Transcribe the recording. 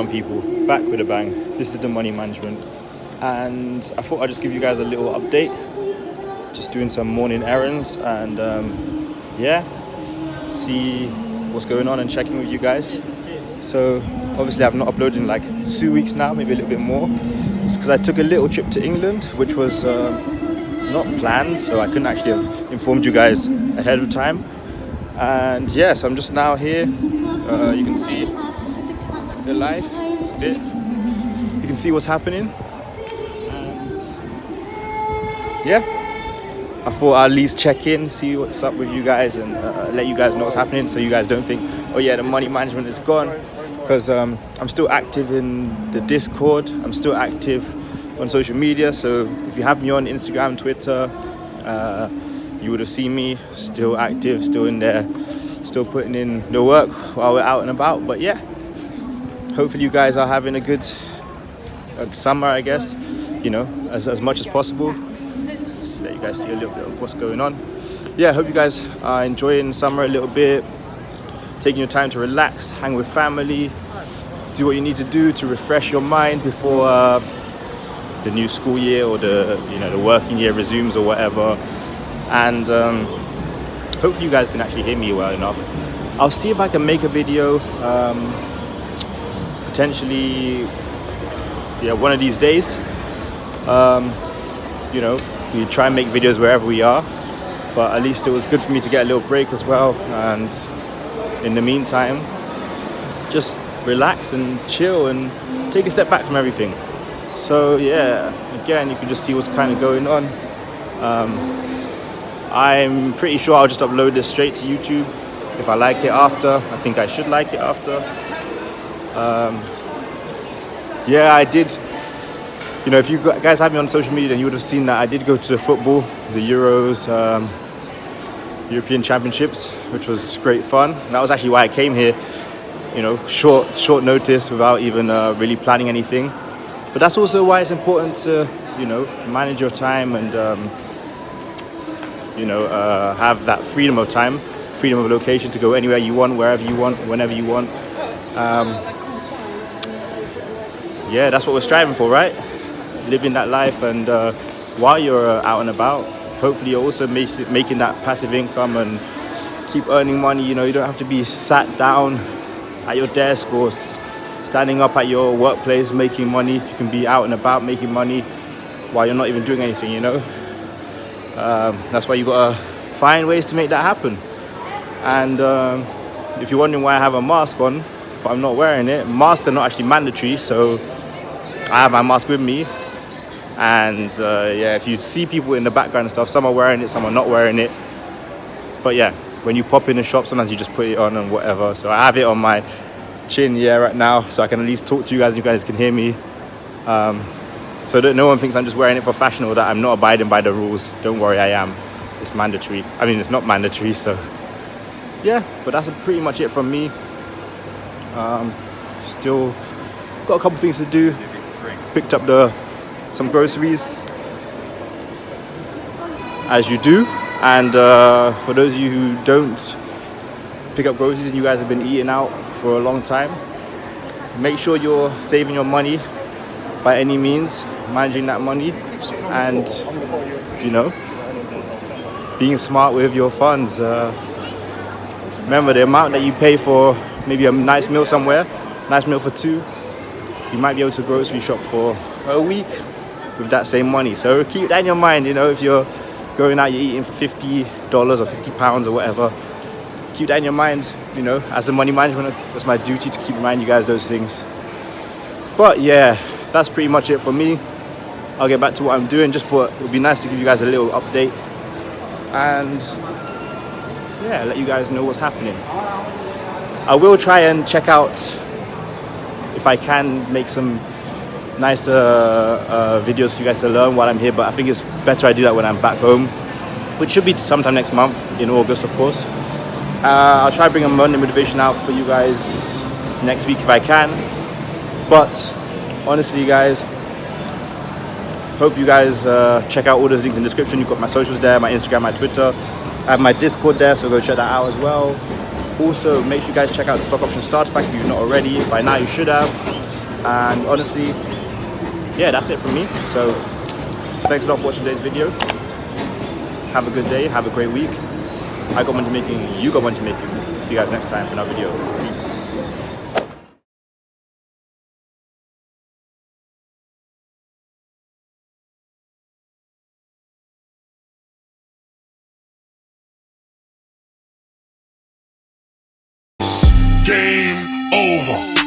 on, people? Back with a bang. This is the Money Management, and I thought I'd just give you guys a little update. Just doing some morning errands and see what's going on and checking with you guys. So obviously I've not uploaded in like 2 weeks now, maybe a little bit more. It's because I took a little trip to England, which was not planned, so I couldn't actually have informed you guys ahead of time. And yes, I'm just now here. You can see the life a bit. You can see what's happening. And I thought I'll at least check in, see what's up with you guys, and let you guys know what's happening, so you guys don't think, oh yeah, the Money Management is gone. Because I'm still active in the Discord. I'm still active on social media. So if you have me on Instagram, Twitter, you would have seen me still active, still in there, still putting in the work while we're out and about. But yeah, hopefully you guys are having a good summer, I guess, you know, as much as possible. So let you guys see a little bit of what's going on. Yeah, I hope you guys are enjoying summer a little bit, taking your time to relax, hang with family, do what you need to do to refresh your mind before the new school year or the working year resumes or whatever. And hopefully you guys can actually hear me well enough. I'll see if I can make a video potentially one of these days. We try and make videos wherever we are, but at least it was good for me to get a little break as well. And in the meantime, just relax and chill and take a step back from everything. So yeah, again, you can just see what's kind of going on. I'm pretty sure I'll just upload this straight to YouTube if I like it after. I think I should like it after. I did. You know, if you guys have me on social media, then you would have seen that I did go to the football, the Euros, European Championships, which was great fun. And that was actually why I came here, you know, short notice without even really planning anything. But that's also why it's important to, manage your time and, have that freedom of time, freedom of location to go anywhere you want, wherever you want, whenever you want. That's what we're striving for, right? Living that life, and while you're out and about, hopefully you're also making that passive income and keep earning money. You know, you don't have to be sat down at your desk or standing up at your workplace making money. You can be out and about making money while you're not even doing anything, you know. That's why you gotta find ways to make that happen. And if you're wondering why I have a mask on but I'm not wearing it, masks are not actually mandatory, so I have my mask with me. And if you see people in the background and stuff, some are wearing it, some are not wearing it. But yeah, when you pop in the shop, sometimes you just put it on and whatever. So I have it on my chin, right now, so I can at least talk to you guys and you guys can hear me. So that no one thinks I'm just wearing it for fashion or that I'm not abiding by the rules. Don't worry, I am. It's mandatory. I mean, it's not mandatory, so yeah, but that's pretty much it from me. Still got a couple things to do. Picked up some groceries, as you do. And for those of you who don't pick up groceries and you guys have been eating out for a long time, make sure you're saving your money by any means, managing that money, and being smart with your funds. Remember, the amount that you pay for maybe a nice meal somewhere, nice meal for two, you might be able to grocery shop for a week with that same money. So keep that in your mind. If you're going out, you're eating for $50 or £50 or whatever, keep that in your mind. As the money management, that's my duty to keep reminding you guys those things. But yeah, that's pretty much it for me. I'll get back to what I'm doing. Just thought it would be nice to give you guys a little update and let you guys know what's happening. I will try and check out if I can make some nice videos for you guys to learn while I'm here, but I think it's better I do that when I'm back home, which should be sometime next month, in August, of course. I'll try to bring a Monday motivation out for you guys next week if I can. But honestly, guys, hope you guys check out all those links in the description. You've got my socials there, my Instagram, my Twitter. I have my Discord there, so go check that out as well. Also, make sure you guys check out the Stock Option Starter Pack if you've not already. By now you should have. And honestly, yeah, that's it from me. So thanks a lot for watching today's video. Have a good day, have a great week. I got Money Making, you got Money Making. See you guys next time for another video. Peace. Game over.